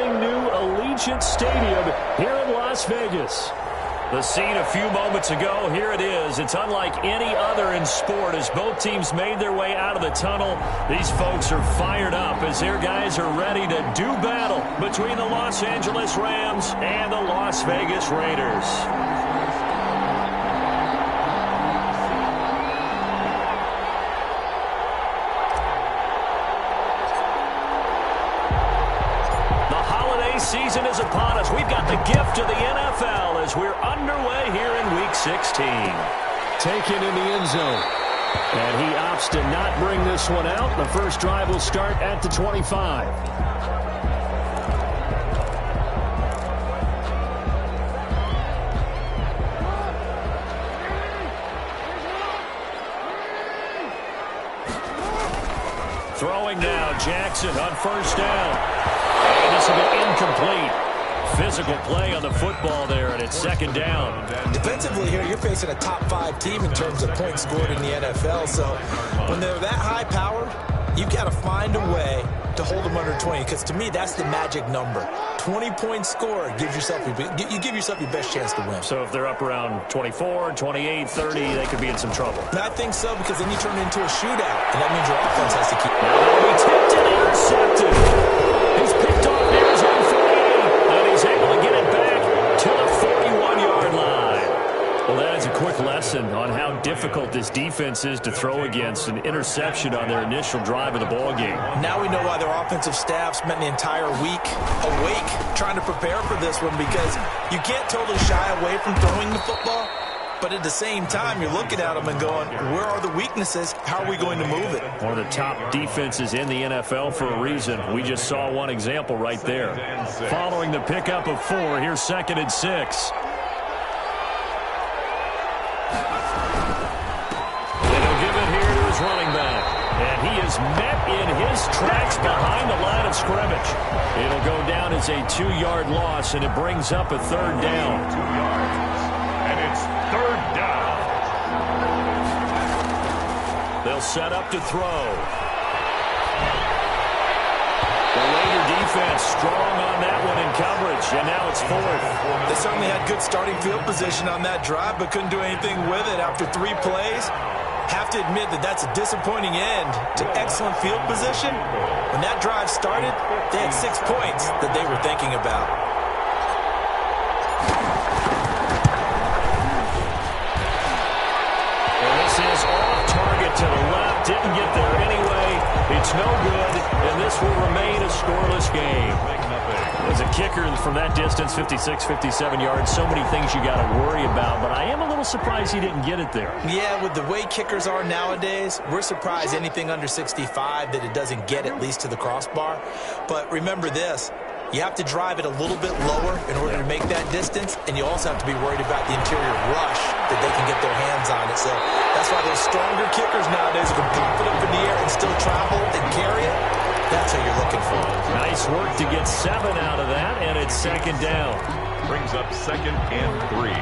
New Allegiant Stadium here in Las Vegas. The scene a few moments ago, here it is. It's unlike any other in sport as both teams made their way out of the tunnel. These folks are fired up as their guys are ready to do battle between the Los Angeles Rams and the Las Vegas Raiders. Season is upon us. We've got the gift of the NFL as we're underway here in Week 16. Taken in the end zone. And he opts to not bring this one out. The first drive will start at the 25. Throwing now, Jackson on first down. And this will be incomplete. Physical play on the football there, and it's second down. Defensively here, you're facing a top 5 team in terms of points scored in the NFL. So when they're that high powered, you've got to find a way to hold them under 20. Because to me, that's the magic number. 20 points scored gives yourself you give yourself your best chance to win. So if they're up around 24, 28, 30, they could be in some trouble. And I think so, because then you turn it into a shootout, and that means your offense has to keep. Now that'll be tipped and intercepted. He's picked off near his own 48, and he's able to get it back to the 41-yard line. Well, that is a quick lesson on how difficult this defense is to throw against. An interception on their initial drive of the ballgame. Now we know why their offensive staff spent the entire week awake trying to prepare for this one, because you can't totally shy away from throwing the football. But at the same time, you're looking at them and going, where are the weaknesses? How are we going to move it? One of the top defenses in the NFL for a reason. We just saw one example right there. Following the pickup of 4, here's 2nd and 6. And he'll give it here to his running back. And he is met in his tracks behind the line of scrimmage. It'll go down as a 2-yard loss, and it brings up a 3rd down. 2 yards. And it's 3rd down. They'll set up to throw. The Raider defense strong on that one in coverage, and now it's 4th. They certainly had good starting field position on that drive, but couldn't do anything with it after 3 plays. Have to admit that that's a disappointing end to excellent field position. When that drive started, they had 6 points that they were thinking about. Is off target to the left. Didn't get there anyway. It's no good, and this will remain a scoreless game. As a kicker from that distance, 56, 57 yards, so many things you got to worry about, but I am a little surprised he didn't get it there. Yeah, with the way kickers are nowadays, we're surprised anything under 65 that it doesn't get at least to the crossbar. But remember this. You have to drive it a little bit lower in order to make that distance, and you also have to be worried about the interior rush that they can get their hands on it. So that's why those stronger kickers nowadays can pop it up in the air and still travel and carry it. That's what you're looking for. Nice work to get 7 out of that, and it's 2nd down. Brings up 2nd and 3.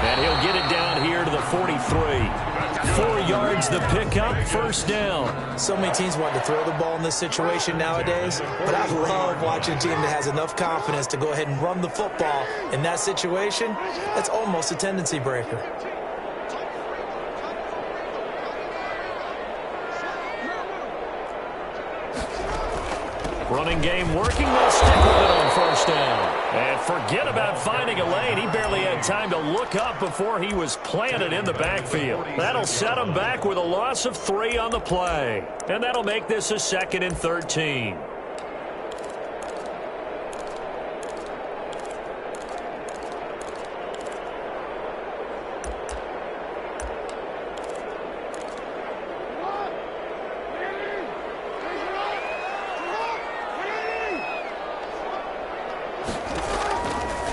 And he'll get it down here to the 43. 4 yards the pickup, 1st down. So many teams want to throw the ball in this situation nowadays, but I love watching a team that has enough confidence to go ahead and run the football in that situation. That's almost a tendency breaker. Running game working. They'll stick with it on 1st down. And forget about finding a lane. He barely had time to look up before he was planted in the backfield. That'll set him back with a loss of 3 on the play. And that'll make this a 2nd and 13.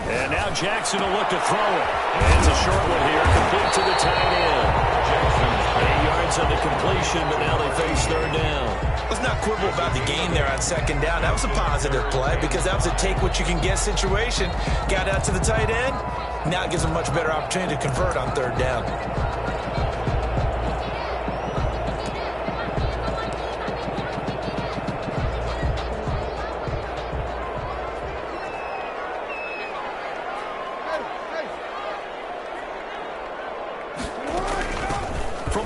And now Jackson will look to throw it. And it's a short one here, complete to the tight end. Jackson, 8 yards on the completion, but now they face 3rd down. Let's not quibble about the gain there on 2nd down. That was a positive play because that was a take-what-you-can-get situation. Got out to the tight end. Now it gives them a much better opportunity to convert on 3rd down.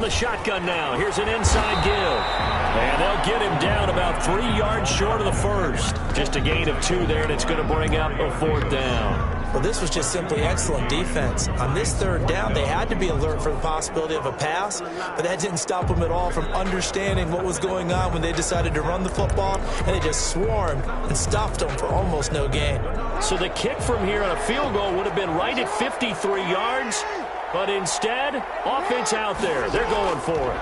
From the shotgun now, here's an inside give. And they'll get him down about 3 yards short of the first. Just a gain of 2 there, and it's going to bring up a 4th down. Well, this was just simply excellent defense. On this 3rd down, they had to be alert for the possibility of a pass, but that didn't stop them at all from understanding what was going on when they decided to run the football, and they just swarmed and stuffed them for almost no gain. So the kick from here on a field goal would have been right at 53 yards, but instead, offense out there. They're going for it.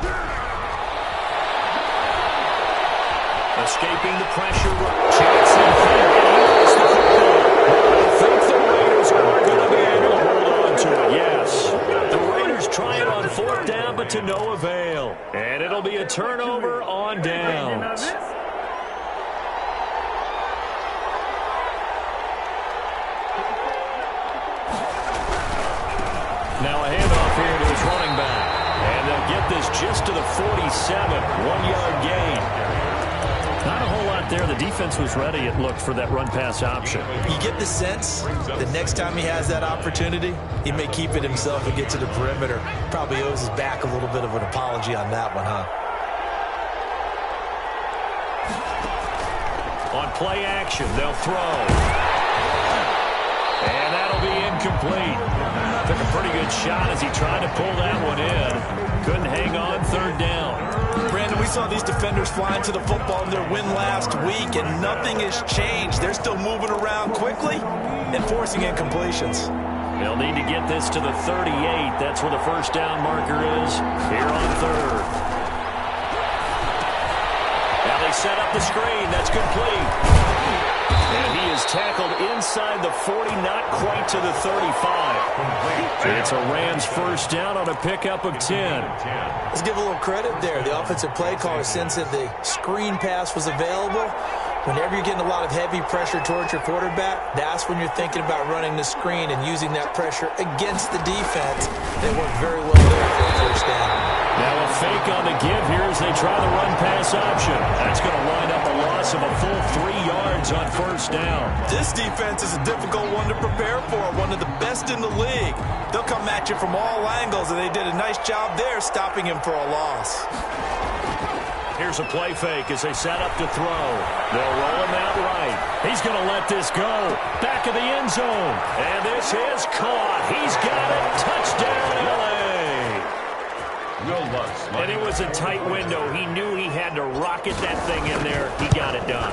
Escaping the pressure. Jackson finds the football. I think the Raiders are going to be able to hold on to it, yes. The Raiders try it on 4th down, but to no avail. And it'll be a turnover on downs. Now a handoff here to his running back. And they'll get this just to the 47. 1-yard gain. Not a whole lot there. The defense was ready, it looked, for that run-pass option. You get the sense that next time he has that opportunity, he may keep it himself and get to the perimeter. Probably owes his back a little bit of an apology on that one, huh? On play action, they'll throw. And that'll be incomplete. Took a pretty good shot as he tried to pull that one in. Couldn't hang on 3rd down. Brandon, we saw these defenders flying to the football in their win last week, and nothing has changed. They're still moving around quickly and forcing incompletions. They'll need to get this to the 38. That's where the 1st down marker is here on 3rd. Now they set up the screen. That's complete. And he is tackled inside the 40, not quite to the 35. It's a Rams 1st down on a pickup of 10. Let's give a little credit there. The offensive play caller, since that the screen pass was available, whenever you're getting a lot of heavy pressure towards your quarterback, that's when you're thinking about running the screen and using that pressure against the defense. They worked very well there for a 1st down. Now a fake on the give here as they try the run-pass option. That's going to wind up a loss of a full 3 yards on 1st down. This defense is a difficult one to prepare for, one of the best in the league. They'll come at you from all angles, and they did a nice job there stopping him for a loss. Here's a play fake as they set up to throw. They'll roll him out right. He's going to let this go. Back of the end zone. And this is caught. He's got it. Touchdown, L.A. And it was a tight window. He knew he had to rocket that thing in there. He got it done.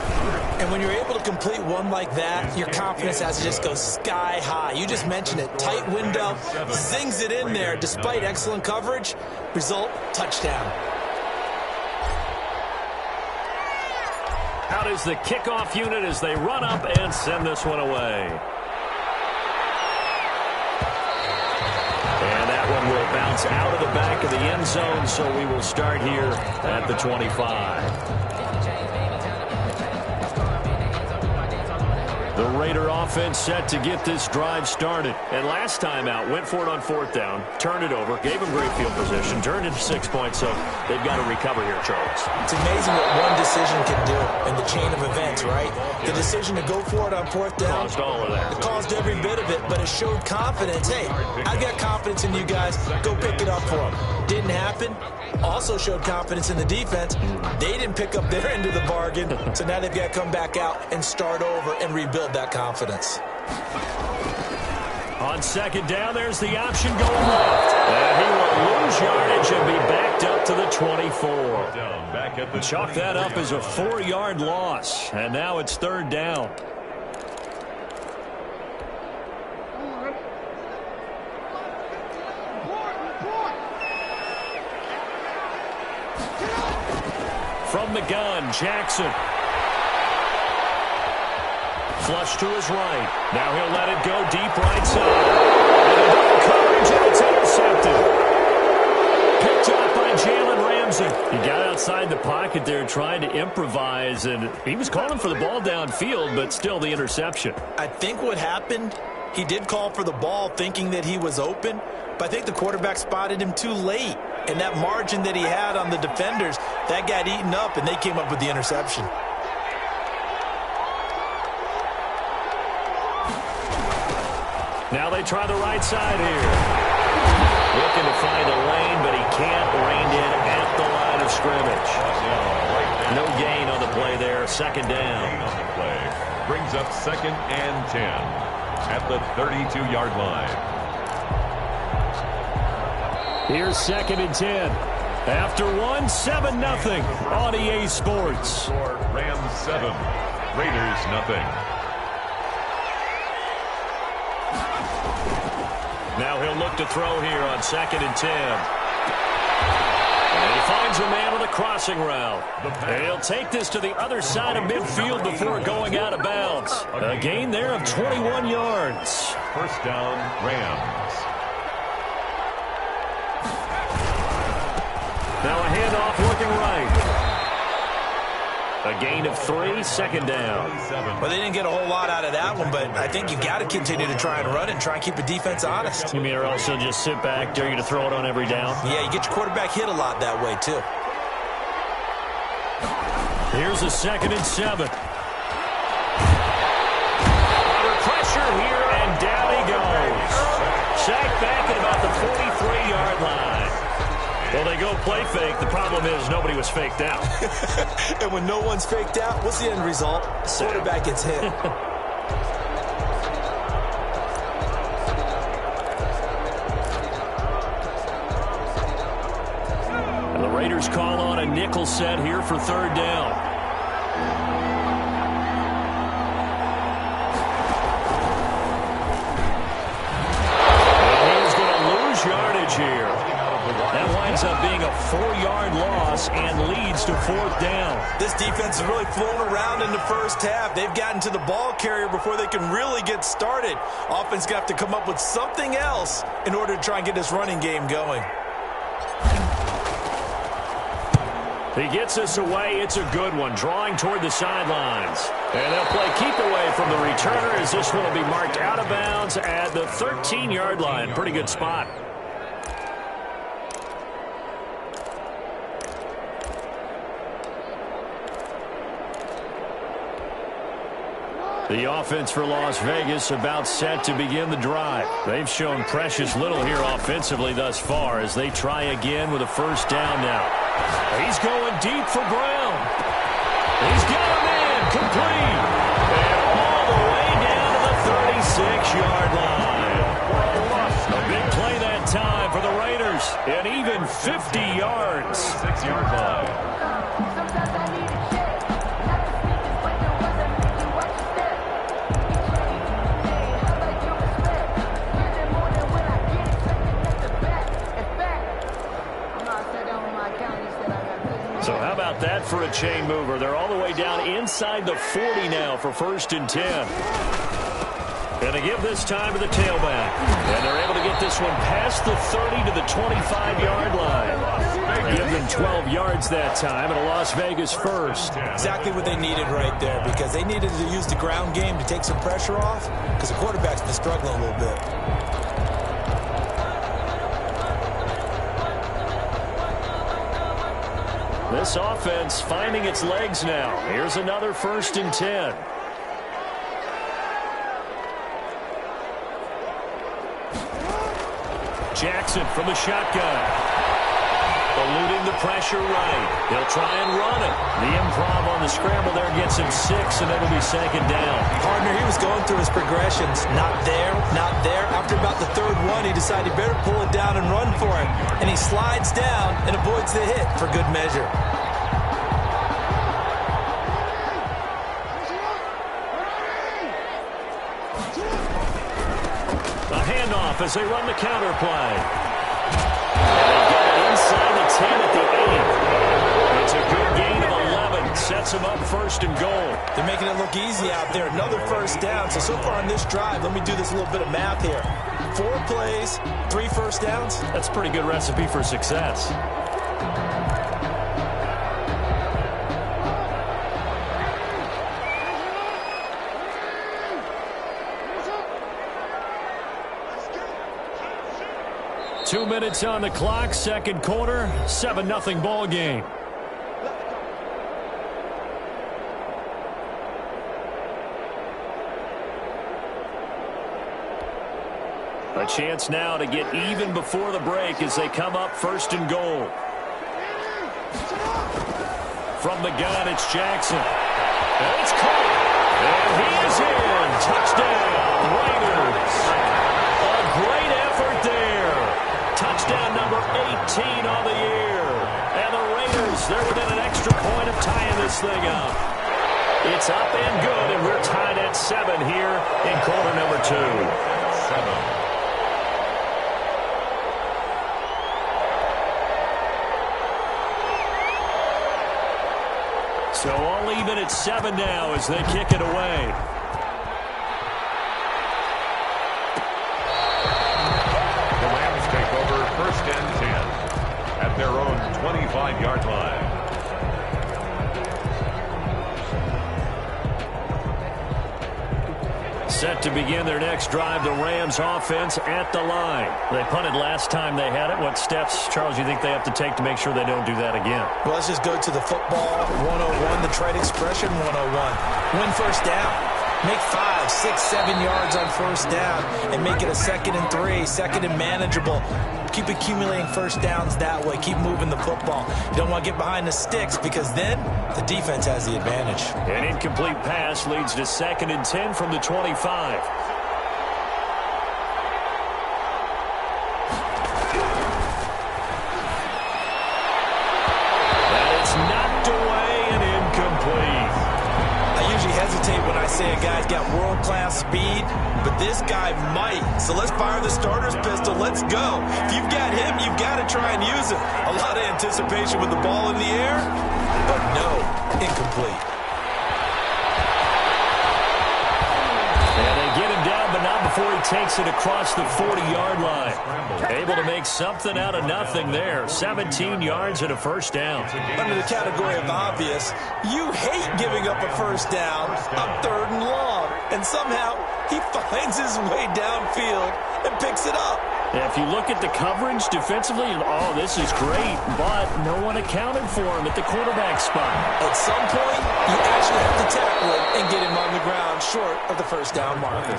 And when you're able to complete one like that, your confidence has to just go sky high. You just mentioned it. Tight window. Zings it in there despite excellent coverage. Result, touchdown. Out is the kickoff unit as they run up and send this one away. And that one will bounce out of the back of the end zone, so we will start here at the 25. The Raider offense set to get this drive started. And last time out, went for it on 4th down, turned it over, gave them great field position, turned it to 6 points, so they've got to recover here, Charles. It's amazing what one decision can do in the chain of events, right? The decision to go for it on 4th down. Caused all of that. It caused every bit of it, but it showed confidence. Hey, I got confidence in you guys. Go pick it up for them. Didn't happen. Also showed confidence in the defense. They didn't pick up their end of the bargain, so now they've got to come back out and start over and rebuild that confidence. On 2nd down, there's the option going left. And he will lose yardage and be backed up to the 24. Chalk that up as a 4-yard loss. And now it's 3rd down. From the gun, Jackson. Flush to his right. Now he'll let it go deep right side. And coverage, and it's intercepted. Picked up by Jalen Ramsey. He got outside the pocket there trying to improvise, and he was calling for the ball downfield, but still the interception. I think what happened, he did call for the ball thinking that he was open, but I think the quarterback spotted him too late. And that margin that he had on the defenders, that got eaten up, and they came up with the interception. Now they try the right side here. Looking to find a lane, but he can't. there, second down. On the play brings up second and 10 at the 32-yard line. Here's second and 10. After 7-0 on EA Sports. Rams 7, Raiders 0. Now he'll look to throw here on second and 10. And he finds a man on the crossing route. And he'll take this to the other side of midfield before going out of bounds. A gain there of 21 yards. First down, Rams. Now a handoff looking right. A gain of 3, second down. Well, they didn't get a whole lot out of that one, but I think you've got to continue to try and run it and try and keep the defense honest. You mean or also just sit back, dare you to throw it on every down? Yeah, you get your quarterback hit a lot that way, too. Here's a second and 7. Under pressure here, and down he goes. Sacked back at about the 43-yard line. Well, they go play fake. The problem is nobody was faked out. And when no one's faked out, what's the end result? Quarterback gets hit. And the Raiders call on a nickel set here for third down. And he's going to lose yardage here. That winds up being a 4-yard loss and leads to fourth down. This defense is really flown around in the first half. They've gotten to the ball carrier before they can really get started. Offense got to come up with something else in order to try and get this running game going. He gets us away. It's a good one, drawing toward the sidelines. And they'll play keep away from the returner as this one will be marked out of bounds at the 13-yard line. Pretty good spot. The offense for Las Vegas about set to begin the drive. They've shown precious little here offensively thus far as they try again with a first down now. He's going deep for Brown. He's got a man complete. And all the way down to the 36-yard line. A big play that time for the Raiders. And even 50 yards. 6-yard line. So how about that for a chain mover? They're all the way down inside the 40 now for first and 10. And they give this time to the tailback. And they're able to get this one past the 30 to the 25-yard line. Give them 12 yards that time and a Las Vegas first. Exactly what they needed right there because they needed to use the ground game to take some pressure off because the quarterback's been struggling a little bit. This offense finding its legs now. Here's another first and 10. Jackson from the shotgun. Eluding the pressure right. He'll try and run it. The improv on the scramble there gets him 6, and it'll be second down. Partner, he was going through his progressions. Not there, not there. After about the third one, he decided he better pull it down and run for it. And he slides down and avoids the hit for good measure. A handoff as they run the counter play. And they get it inside the 10 at the 8. It's a good gain of 11. Sets them up first and goal. They're making it look easy out there. Another first down. So far on this drive, let me do this little bit of math here. 4 plays, 3 first downs. That's a pretty good recipe for success. Two minutes on the clock, second quarter, 7-0 ball game. A chance now to get even before the break as they come up first and goal. From the gun, it's Jackson. And it's caught. And he is in. Touchdown, Raiders. A great effort there. Touchdown number 18 on the year. And the Raiders, they're within an extra point of tying this thing up. It's up and good, and we're tied at 7 here in quarter number 2. 7. So all even at 7 now as they kick it away. The Rams take over 1st and 10 at their own 25-yard line. Set to begin their next drive, the Rams offense at the line. They punted last time they had it. What steps, Charles, you think they have to take to make sure they don't do that again? Well, let's just go to the football 101, the trade expression 101. Win first down. Make 5, 6, 7 yards on first down and make it a 2nd and 3, 2nd and manageable. Keep accumulating first downs that way. Keep moving the football. You don't want to get behind the sticks because then the defense has the advantage. An incomplete pass leads to 2nd and 10 from the 25. When I say a guy's got world-class speed, but this guy might. So let's fire the starter's pistol. Let's go. If you've got him, you've got to try and use it. A lot of anticipation with the ball in the air, but no, incomplete. And they get him down, but not before he takes it across the 40-yard line. Able to make something out of nothing there. 17 yards and a first down. Under the category of obvious, you hate giving up a first down on 3rd and long. And somehow he finds his way downfield and picks it up. If you look at the coverage defensively, oh, this is great, but no one accounted for him at the quarterback spot. At some point, you actually have to tackle him and get him on the ground short of the first down marker.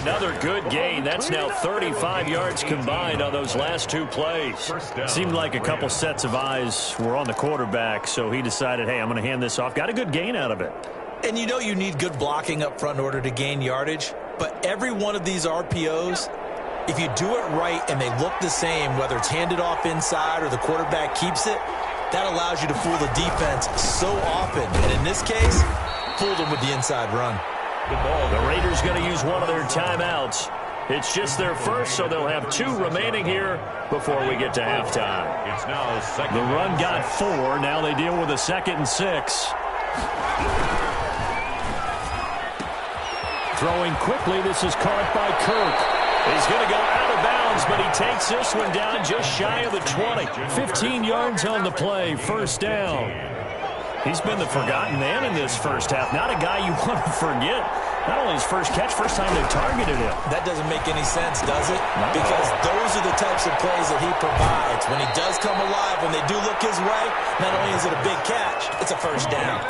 Another good gain. That's now 35 yards combined on those last 2 plays. Seemed like a couple sets of eyes were on the quarterback, so he decided, hey, I'm going to hand this off. Got a good gain out of it. And you know you need good blocking up front in order to gain yardage, but every one of these RPOs, if you do it right and they look the same, whether it's handed off inside or the quarterback keeps it, that allows you to fool the defense so often. And in this case, fooled them with the inside run. The Raiders going to use one of their timeouts. It's just their first, so they'll have 2 remaining here before we get to halftime. It's now second. The run got 4. Now they deal with a 2nd and 6. Throwing quickly, this is caught by Kirk. He's going to go out of bounds, but he takes this one down just shy of the 20. 15 yards on the play, first down. He's been the forgotten man in this first half. Not a guy you want to forget. Not only his first catch, first time they targeted him. That doesn't make any sense, does it? No. Because those are the types of plays that he provides. When he does come alive, when they do look his way, not only is it a big catch, it's a first down.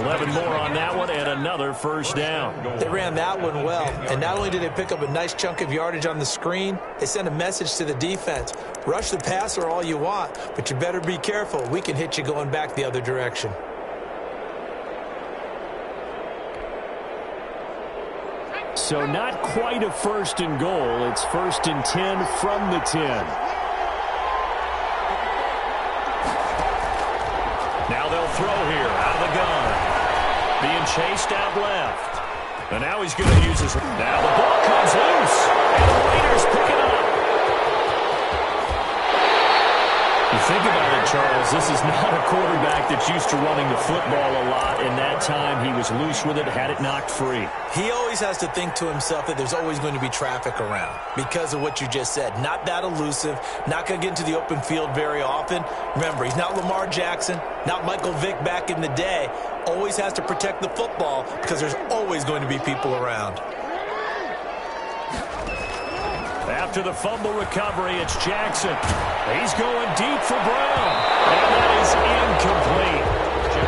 11 more on that one and another first down. They ran that one well. And not only did they pick up a nice chunk of yardage on the screen, they sent a message to the defense. Rush the passer all you want, but you better be careful. We can hit you going back the other direction. So not quite a 1st and goal. It's 1st and 10 from the 10. Now they'll throw here out of the gun. Being chased out left. And now he's going to use his... Now the ball comes loose. And the Raiders pick it up. You think about it, Charles, this is not a quarterback that's used to running the football a lot. In that time, he was loose with it, had it knocked free. He always has to think to himself that there's always going to be traffic around because of what you just said. Not that elusive, not going to get into the open field very often. Remember, he's not Lamar Jackson, not Michael Vick back in the day. Always has to protect the football because there's always going to be people around. After the fumble recovery, it's Jackson. He's going deep for Brown. And that is incomplete.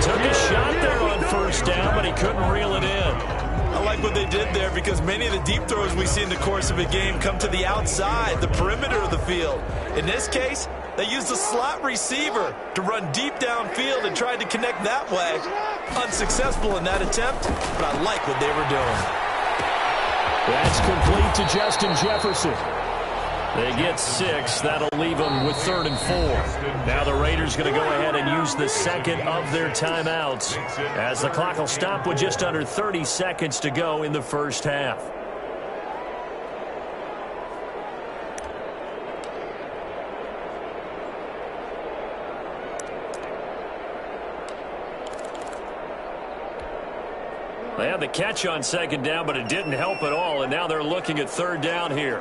Took a shot there on first down, but he couldn't reel it in. I like what they did there because many of the deep throws we see in the course of a game come to the outside, the perimeter of the field. In this case, They used a slot receiver to run deep downfield and tried to connect that way. Unsuccessful in that attempt, but I like what they were doing. That's complete to Justin Jefferson. They get 6. That'll leave them with 3rd and 4. Now the Raiders going to go ahead and use the second of their timeouts as the clock will stop with just under 30 seconds to go in the first half. They had the catch on 2nd down, but it didn't help at all, and now they're looking at 3rd down here.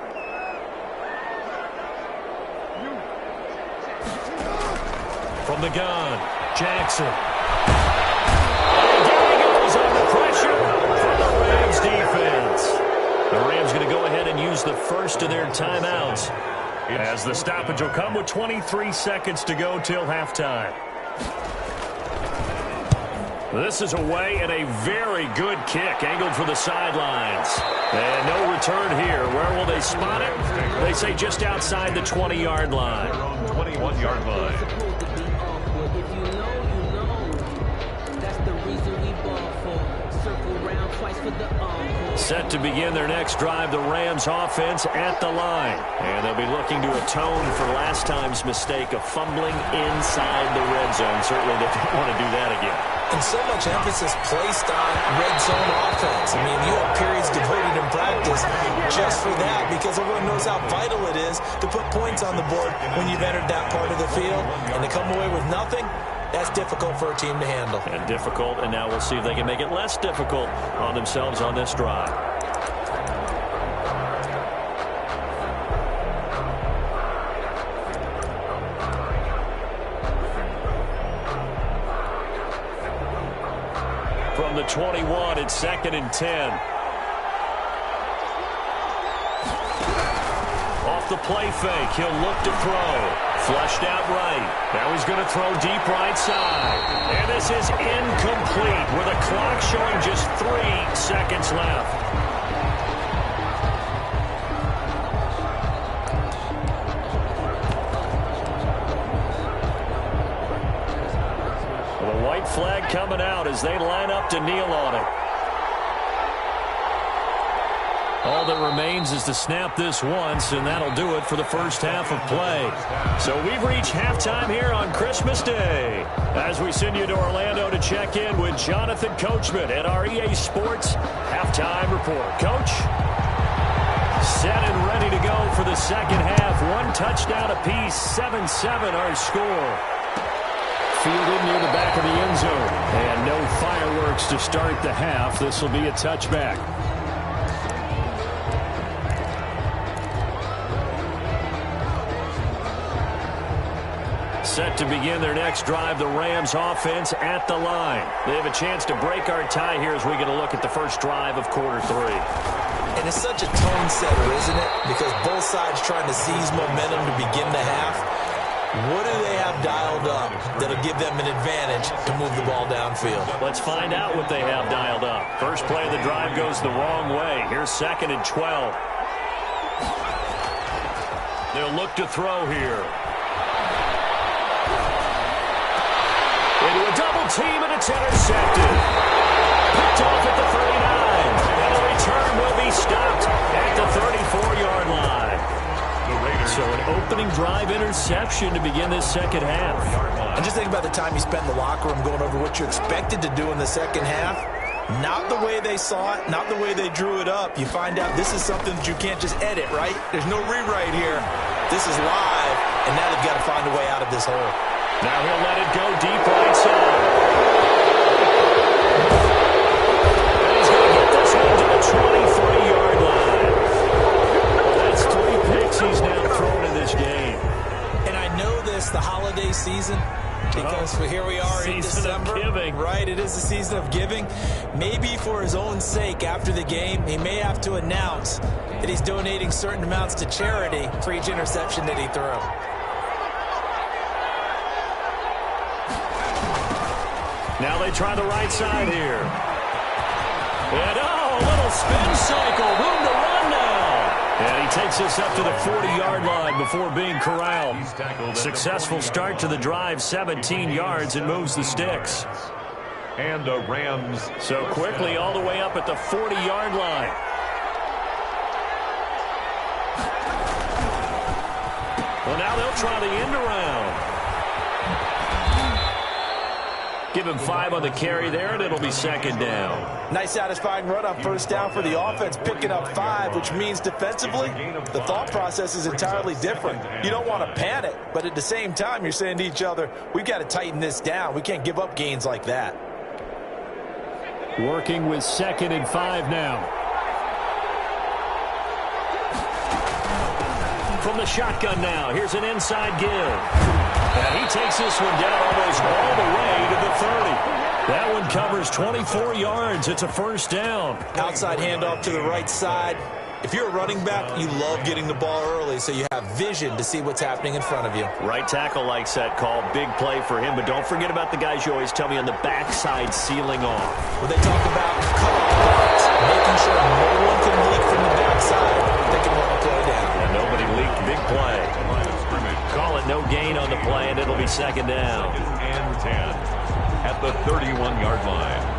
From the gun, Jackson. And there he goes under pressure from the Rams defense. The Rams going to go ahead and use the first of their timeouts as the stoppage will come with 23 seconds to go till halftime. This is away and a very good kick angled for the sidelines. And no return here. Where will they spot it? They say just outside the 20-yard line. 21-yard line. Set to begin their next drive, the Rams offense at the line. And they'll be looking to atone for last time's mistake of fumbling inside the red zone. Certainly they don't want to do that again. And so much emphasis placed on red zone offense. I mean, you have periods devoted in practice just for that because everyone knows how vital it is to put points on the board when you've entered that part of the field. And to come away with nothing, that's difficult for a team to handle. And difficult, and now we'll see if they can make it less difficult on themselves on this drive. From the 21, it's 2nd and 10. Off the play fake, he'll look to throw. Flushed out right. Now he's going to throw deep right side. And this is incomplete with a clock showing just 3 seconds left. The white flag coming out as they line up to kneel on it. All that remains is to snap this once, and that'll do it for the first half of play. So we've reached halftime here on Christmas Day as we send you to Orlando to check in with Jonathan Coachman at our EA Sports Halftime Report. Coach, set and ready to go for the second half. 1 touchdown apiece, 7-7 our score. Fielded near the back of the end zone. And no fireworks to start the half. This will be a touchback. Set to begin their next drive, the Rams offense at the line. They have a chance to break our tie here as we get a look at the first drive of quarter 3. And it's such a tone setter, isn't it? Because both sides trying to seize momentum to begin the half. What do they have dialed up that'll give them an advantage to move the ball downfield? Let's find out what they have dialed up. First play of the drive goes the wrong way. Here's 2nd and 12. They'll look to throw here. Into a double team, and it's intercepted. Picked off at the 39. And the return will be stopped at the 34-yard line. So an opening drive interception to begin this second half. And just think about the time you spent in the locker room going over what you expected to do in the second half. Not the way they saw it, not the way they drew it up. You find out this is something that you can't just edit, right? There's no rewrite here. This is live, and now they've got to find a way out of this hole. Now he'll let it go deep right side. And he's going to get this one to the 23-yard line. That's 3 picks he's now thrown in this game. And I know this, the holiday season, because here we are in December. Season of giving. Right, it is the season of giving. Maybe for his own sake after the game, he may have to announce that he's donating certain amounts to charity for each interception that he threw. Now they try the right side here. And, a little spin cycle. Room to run now. And he takes us up to the 40-yard line before being corralled. Successful start to the drive, 17 yards, and moves the sticks. And the Rams. So quickly all the way up at the 40-yard line. Well, now they'll try the end around. Give him 5 on the carry there, and it'll be second down. Nice satisfying run on first down for the offense, picking up 5, which means defensively, the thought process is entirely different. You don't want to panic, but at the same time, you're saying to each other, we've got to tighten this down. We can't give up gains like that. Working with 2nd and 5 now. From the shotgun now, here's an inside give. And he takes this one down almost all the way to the 30. That one covers 24 yards. It's a first down. Outside handoff to the right side. If you're a running back, you love getting the ball early so you have vision to see what's happening in front of you. Right tackle likes that call. Big play for him. But don't forget about the guys you always tell me on the backside sealing off. When they talk about cutoff blocks, making sure no one can leak from the backside, they can run a play down. And nobody leaked. Big play. Call it no gain on the play, and it'll be second down. And 10 at the 31-yard line.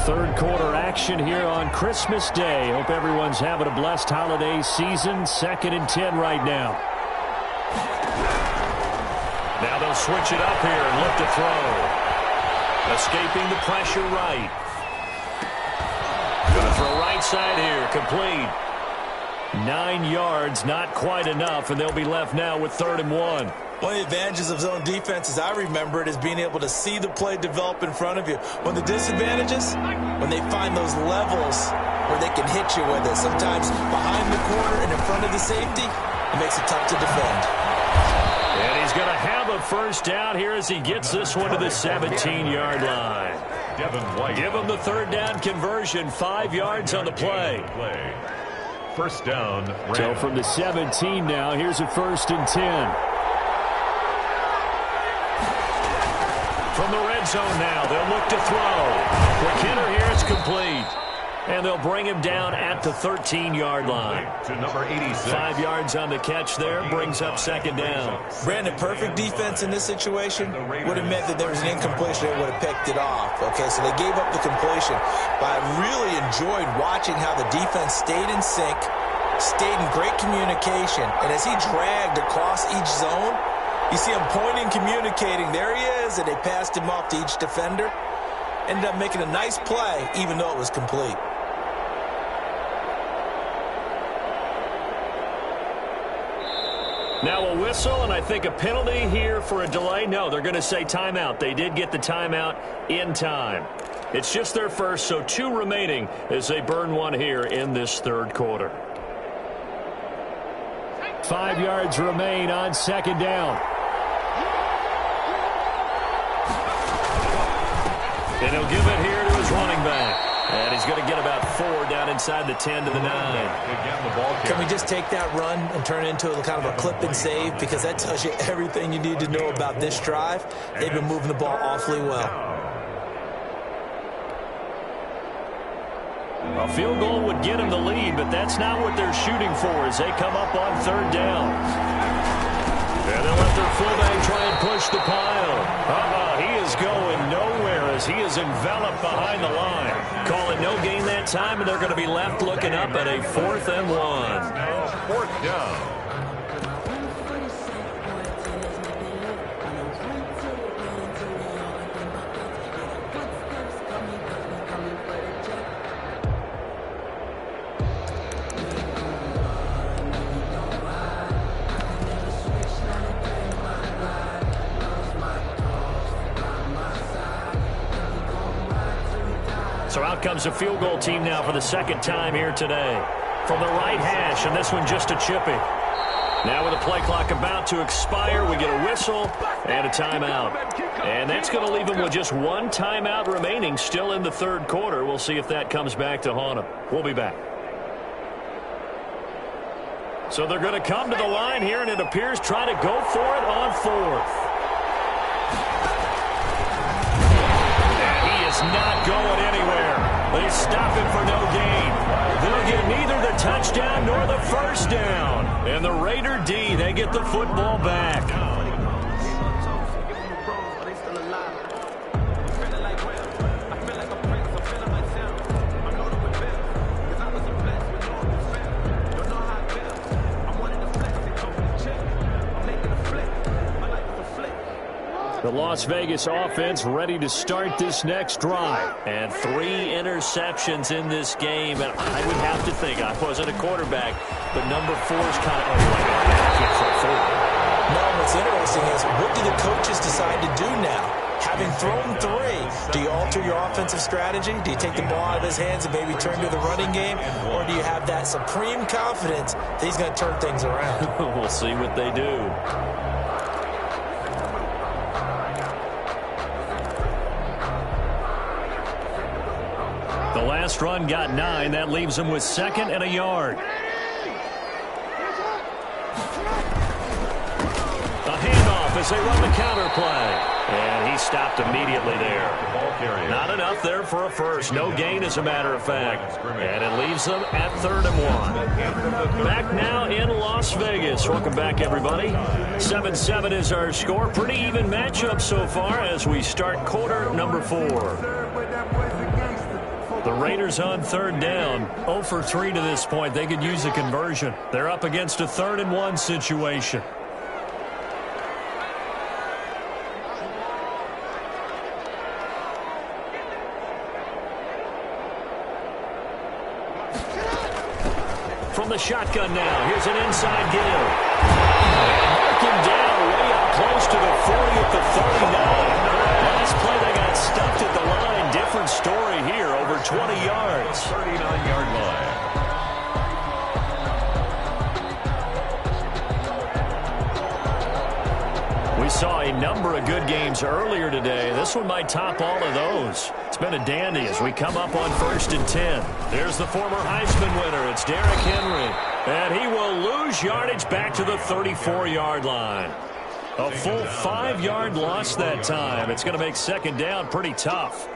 Third quarter action here on Christmas Day. Hope everyone's having a blessed holiday season. 2nd and 10 right now. Now they'll switch it up here and look to throw. Escaping the pressure right. Going to throw right side here. Complete. 9 yards, not quite enough, and they'll be left now with 3rd and 1. One of the advantages of zone defense, as I remember it, is being able to see the play develop in front of you. One of the disadvantages, when they find those levels where they can hit you with it, sometimes behind the corner and in front of the safety, it makes it tough to defend. And he's going to have a first down here as he gets this one to the 17-yard line. Give him the 3rd down conversion, 5 yards on the play. First down. So from the 17 now, here's a 1st and 10. From the red zone now, they'll look to throw. Quick hitter here, it's complete. And they'll bring him down at the 13-yard line. To number 86. 5 yards on the catch there, brings up second down. Brandon, perfect defense in this situation would have meant that there was an incompletion. They would have picked it off. Okay, so they gave up the completion. But I really enjoyed watching how the defense stayed in sync, stayed in great communication. And as he dragged across each zone, you see him pointing, communicating. There he is, and they passed him off to each defender. Ended up making a nice play, even though it was complete. Now a whistle, and I think a penalty here for a delay. No, they're going to say timeout. They did get the timeout in time. It's just their first, so 2 remaining as they burn one here in this 3rd quarter. 5 yards remain on second down. And he'll give it here to his running back. And he's going to get about 4 down inside the 10 to the 9. Can we just take that run and turn it into a kind of a clip and save? Because that tells you everything you need to know about this drive. They've been moving the ball awfully well. A field goal would get him the lead, but that's not what they're shooting for as they come up on 3rd down. And they'll let their fullback try and push the pile. He is going nowhere as he is enveloped behind the line. Call it no gain that time, and they're going to be left looking up at a 4th and 1. 4th down. So out comes the field goal team now for the 2nd time here today. From the right hash, and this one just a chippy. Now with the play clock about to expire, we get a whistle and a timeout. And that's going to leave them with just one timeout remaining still in the third quarter. We'll see if that comes back to haunt them. We'll be back. So they're going to come to the line here, and it appears try to go for it on fourth. And he is not going anywhere. They stop him for no gain. They'll get neither the touchdown nor the first down. And the Raider D, they get the football back. The Las Vegas offense ready to start this next drive. And 3 interceptions in this game. And I would have to think, I wasn't a quarterback, but number 4 is kind of, No, what's interesting is, what do the coaches decide to do now? Having thrown 3, do you alter your offensive strategy? Do you take the ball out of his hands and maybe turn to the running game? Or do you have that supreme confidence that he's going to turn things around? We'll see what they do. The last run got 9. That leaves him with 2nd and a yard. A handoff as they run the counter play. And he stopped immediately there. Not enough there for a first. No gain, as a matter of fact. And it leaves them at 3rd and 1. Back now in Las Vegas. Welcome back, everybody. 7-7 is our score. Pretty even matchup so far as we start quarter number 4. The Raiders on 3rd down. 0 for 3 to this point. They could use a conversion. They're up against a 3rd and 1 situation. From the shotgun now. Here's an inside give. Mark him down way up close to the 40 at the 39. Last play they got stuffed at the line. Different story here. Over 20 yards. 39-yard line. We saw a number of good games earlier today. This one might top all of those. It's been a dandy as we come up on 1st and 10. There's the former Heisman winner. It's Derrick Henry. And he will lose yardage back to the 34-yard line. A full 5-yard loss that time. It's going to make 2nd down pretty tough.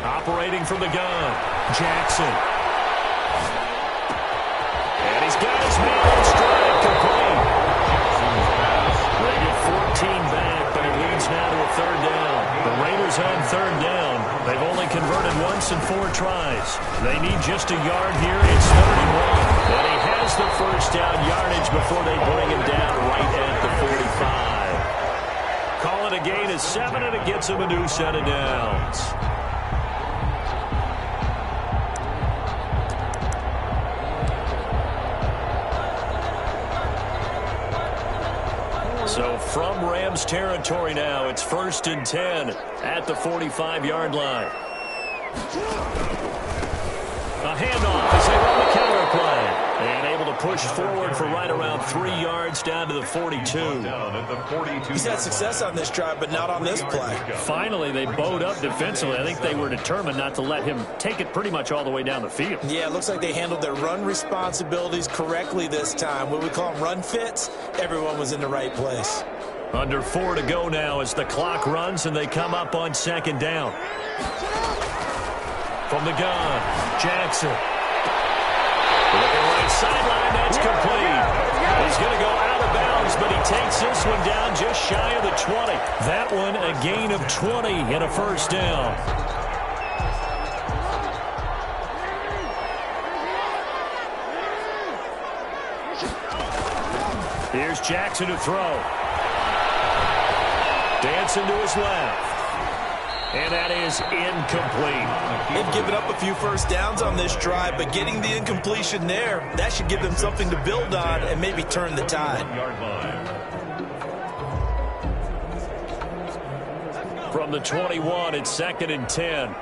Operating from the gun, Jackson. And he's got his man on stride, complete. They get 14 back, but it leads now to a 3rd down. The Raiders on 3rd down. They've only converted once in 4 tries. They need just a yard here. It's 3rd and 1. And he has the first down yardage before they bring him down right at the 45. Call it a gain of 7, and it gets him a new set of downs. So from Rams territory now, it's 1st and 10 at the 45-yard line. A handoff as they run the counter play. And able to push forward for right around 3 yards down to the 42. He's had success on this drive, but not on this play. Finally, they bowed up defensively. I think they were determined not to let him take it pretty much all the way down the field. Yeah, it looks like they handled their run responsibilities correctly this time. What we call them run fits, everyone was in the right place. Under 4 to go now as the clock runs and they come up on 2nd down. From the gun, Jackson. Looking right sideline, that's complete. He's going to go out of bounds, but he takes this one down just shy of the 20. That one a gain of 20 and a first down. Here's Jackson to throw. Dancing to his left. And that is incomplete. They've given up a few first downs on this drive, but getting the incompletion there, that should give them something to build on and maybe turn the tide. From the 21, it's 2nd and 10.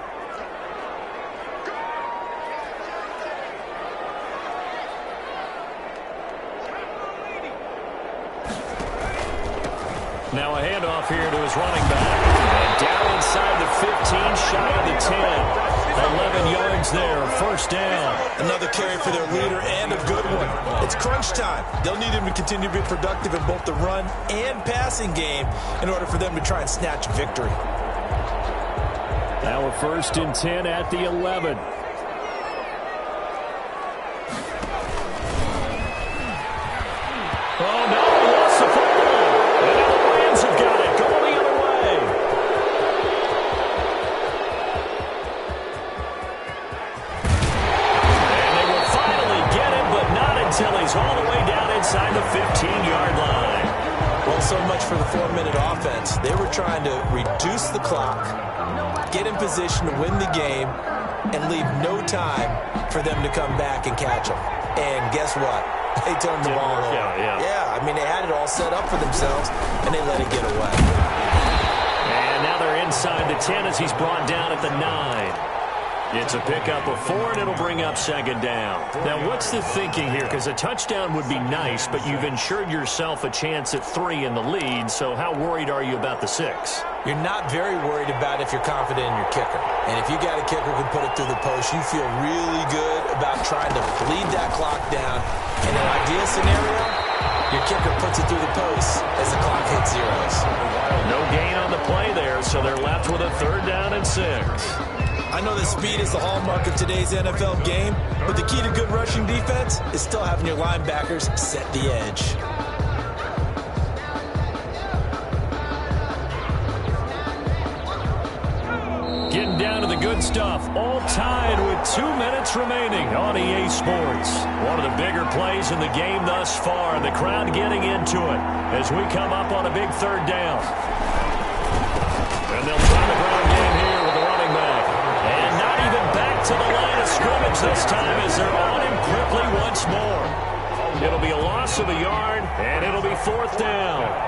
Now a handoff here to his running back. And down inside the 15, shy of the 10. 11 yards there, first down. Another carry for their leader and a good one. It's crunch time. They'll need him to continue to be productive in both the run and passing game in order for them to try and snatch victory. Now a 1st and 10 at the 11. Oh, no, he lost the football. And now the Rams have got it, going the other way. And they will finally get him, but not until he's all the way down inside the 15-yard line. Well, so much for the 4-minute offense. They were trying to reduce the clock, get in position to win the game, and leave no time for them to come back and catch them. And guess what? They turned the ball over. Yeah, I mean, they had it all set up for themselves, and they let it get away. And now they're inside the 10 as he's brought down at the 9. It's a pickup of 4, and it'll bring up 2nd down. Now, what's the thinking here? Because a touchdown would be nice, but you've ensured yourself a chance at 3 in the lead, so how worried are you about the 6? You're not very worried about if you're confident in your kicker. And if you got a kicker who can put it through the post, you feel really good about trying to bleed that clock down. In an ideal scenario, your kicker puts it through the post as the clock hits zeros. No gain on the play there, so they're left with a 3rd down and 6. I know that speed is the hallmark of today's NFL game, but the key to good rushing defense is still having your linebackers set the edge. Getting down to the good stuff, all tied with 2 minutes remaining on EA Sports. One of the bigger plays in the game thus far, and the crowd getting into it as we come up on a big 3rd down. And they'll try the ground game here with the running back. And not even back to the line of scrimmage this time as they're on him quickly once more. It'll be a loss of a yard, and it'll be 4th down.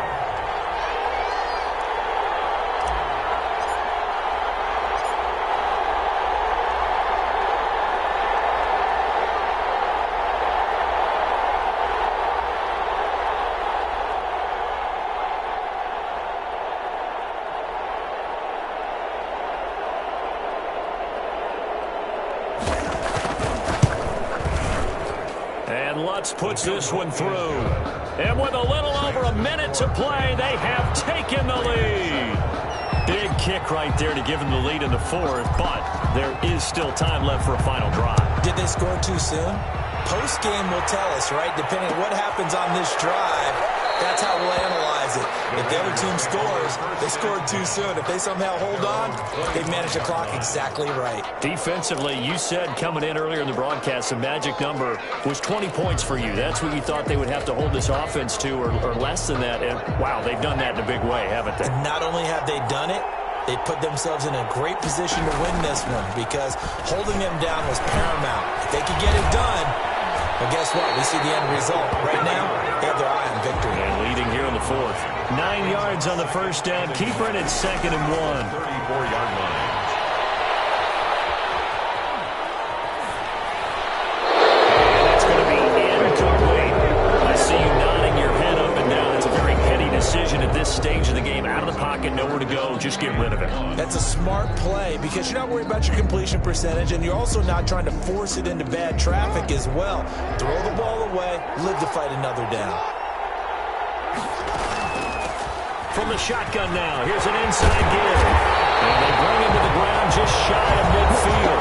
Lutz puts this one through. And with a little over a minute to play, they have taken the lead. Big kick right there to give them the lead in the 4th, but there is still time left for a final drive. Did they score too soon? Post-game will tell us, right? Depending on what happens on this drive, that's how we'll analyze it. If the other team scores, they scored too soon. If they somehow hold on, they manage the clock exactly right. Defensively, you said coming in earlier in the broadcast, the magic number was 20 points for you. That's what you thought they would have to hold this offense to, or less than that. And, wow, they've done that in a big way, haven't they? And not only have they done it, they put themselves in a great position to win this one because holding them down was paramount. If they could get it done, well, guess what? We see the end result. Right now, they have their eye on victory. And leading here in the 4th. 9 yards on the 1st down. Keeper, and it's 2nd and 1. 34-yard line. And it's going to be incomplete. I see you nodding your head up and down. It's a very heady decision at this stage of the game. Out of the pocket, nowhere to go. Just get rid of it. That's a smart play because you're not worried about your completion percentage, and you're also not trying to force it into bad traffic as well. Throw the ball away, live to fight another down. From the shotgun now, here's an inside give. And they bring him to the ground just shy of midfield.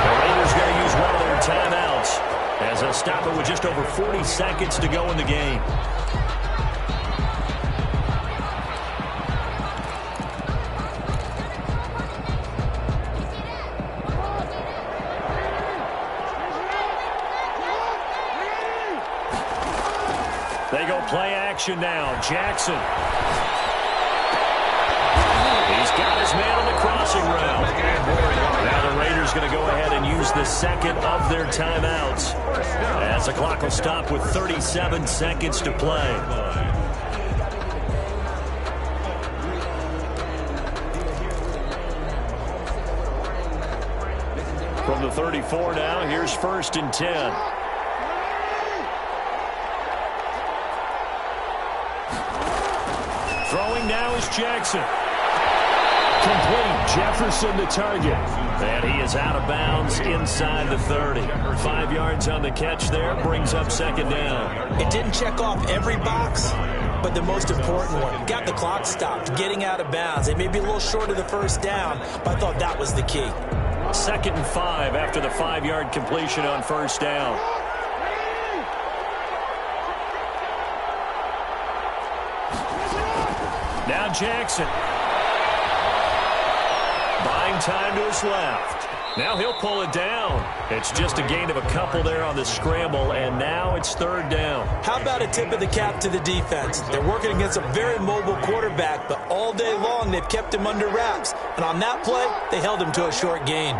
The Raiders going to use one of their timeouts as they'll stop it with just over 40 seconds to go in the game. They go play action now. Jackson. He's got his man on the cross. tossing route. Now the Raiders going to go ahead and use the second of their timeouts as the clock will stop with 37 seconds to play. From the 34 now, here's 1st and 10. Throwing now is Jackson. Complete. Jefferson the target. And he is out of bounds inside the 30. 5 yards on the catch there. Brings up 2nd down. It didn't check off every box, but the most important one. Got the clock stopped, getting out of bounds. It may be a little short of the 1st down, but I thought that was the key. 2nd and 5 after the 5-yard completion on 1st down. Now Jackson. Buying time to his left. Now he'll pull it down. It's just a gain of a couple there on the scramble, and now it's 3rd down. How about a tip of the cap to the defense? They're working against a very mobile quarterback, but all day long they've kept him under wraps. And on that play, they held him to a short gain.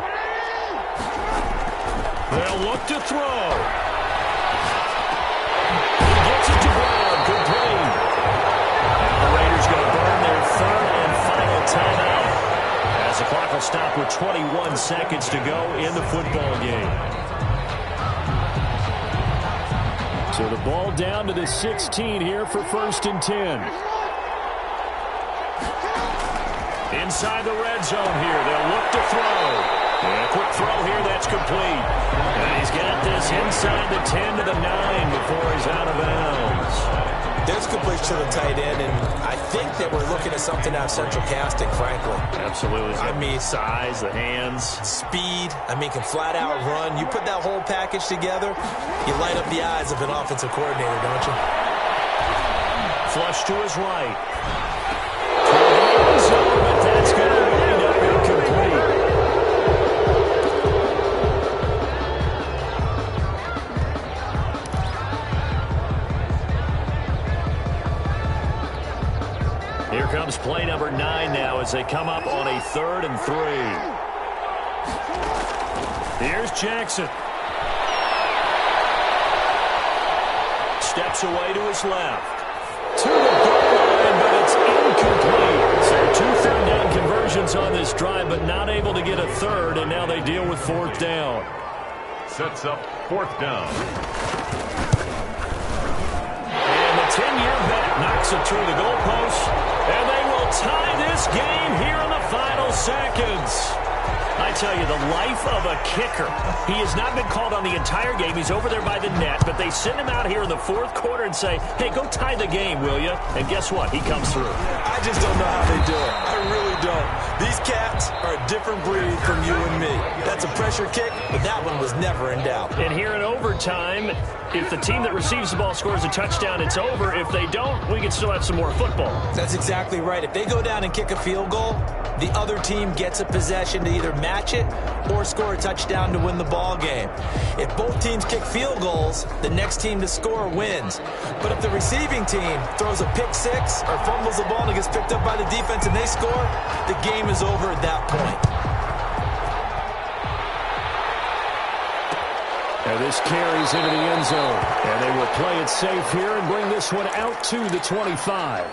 They'll look to throw. He gets it to Brown. Complete. Now the Raiders going to burn their 3rd and final timeout as the clock will stop with 21 seconds to go in the football game. So the ball down to the 16 here for 1st and 10. Inside the red zone here. They'll look to throw. And a quick throw here, that's complete. And he's got this inside the 10 to the 9 before he's out of bounds. There's completion to the tight end, and I think that we're looking at something out of central casting, frankly. Absolutely. I mean, size, the hands. Speed. I mean, can flat out run. You put that whole package together, you light up the eyes of an offensive coordinator, don't you? Flush to his right. But that's going to wind up incomplete. Here comes play number 9 now as they come up on a 3rd and 3. Here's Jackson. Steps away to his left. To the goal line, but it's incomplete. So 2 third down conversions on this drive, but not able to get a 3rd, and now they deal with 4th down. Sets up 4th down. And the 10-year vet knocks it through the goalpost. And they will tie this game here in the final seconds. I tell you, the life of a kicker. He has not been called on the entire game. He's over there by the net, but they send him out here in the 4th quarter and say, hey, go tie the game, will you? And guess what? He comes through. I just don't know how they do it. I really don't. These cats are a different breed from you and me. That's a pressure kick, but that one was never in doubt. And here in overtime, if the team that receives the ball scores a touchdown, it's over. If they don't, we can still have some more football. That's exactly right. If they go down and kick a field goal, the other team gets a possession to either match it or score a touchdown to win the ball game. If both teams kick field goals, the next team to score wins. But if the receiving team throws a pick 6 or fumbles the ball and it gets picked up by the defense and they score, the game is over at that point. And this carries into the end zone. And they will play it safe here and bring this one out to the 25.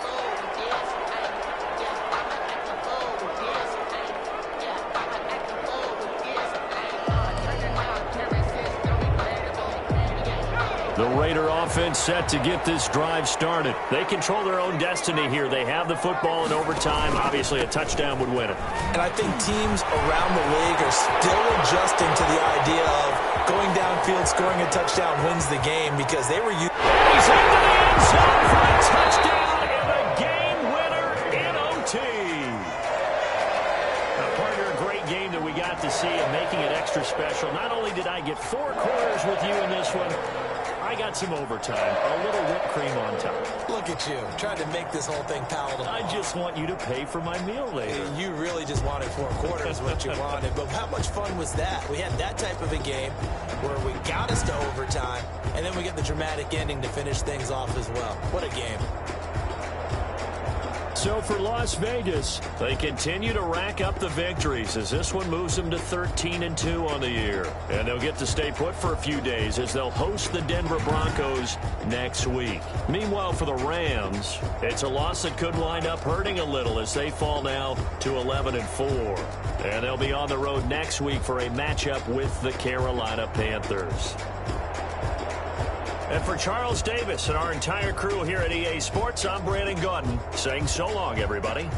The Raider offense set to get this drive started. They control their own destiny here. They have the football in overtime. Obviously, a touchdown would win it. And I think teams around the league are still adjusting to the idea of going downfield, scoring a touchdown wins the game because they were used. He's into the end zone for a touchdown and a game winner in OT. Partner, a great game that we got to see and making it extra special. Not only did I get 4 quarters with you in this one, I got some overtime, a little whipped cream on top. Look at you, trying to make this whole thing palatable. I just want you to pay for my meal later. You really just wanted 4 quarters, what you wanted. But how much fun was that? We had that type of a game where we got us to overtime, and then we get the dramatic ending to finish things off as well. What a game. so for Las Vegas, they continue to rack up the victories as this one moves them to 13-2 on the year. And they'll get to stay put for a few days as they'll host the Denver Broncos next week. Meanwhile, for the Rams, it's a loss that could wind up hurting a little as they fall now to 11-4. And they'll be on the road next week for a matchup with the Carolina Panthers. And for Charles Davis and our entire crew here at EA Sports, I'm Brandon Gaudin saying so long, everybody.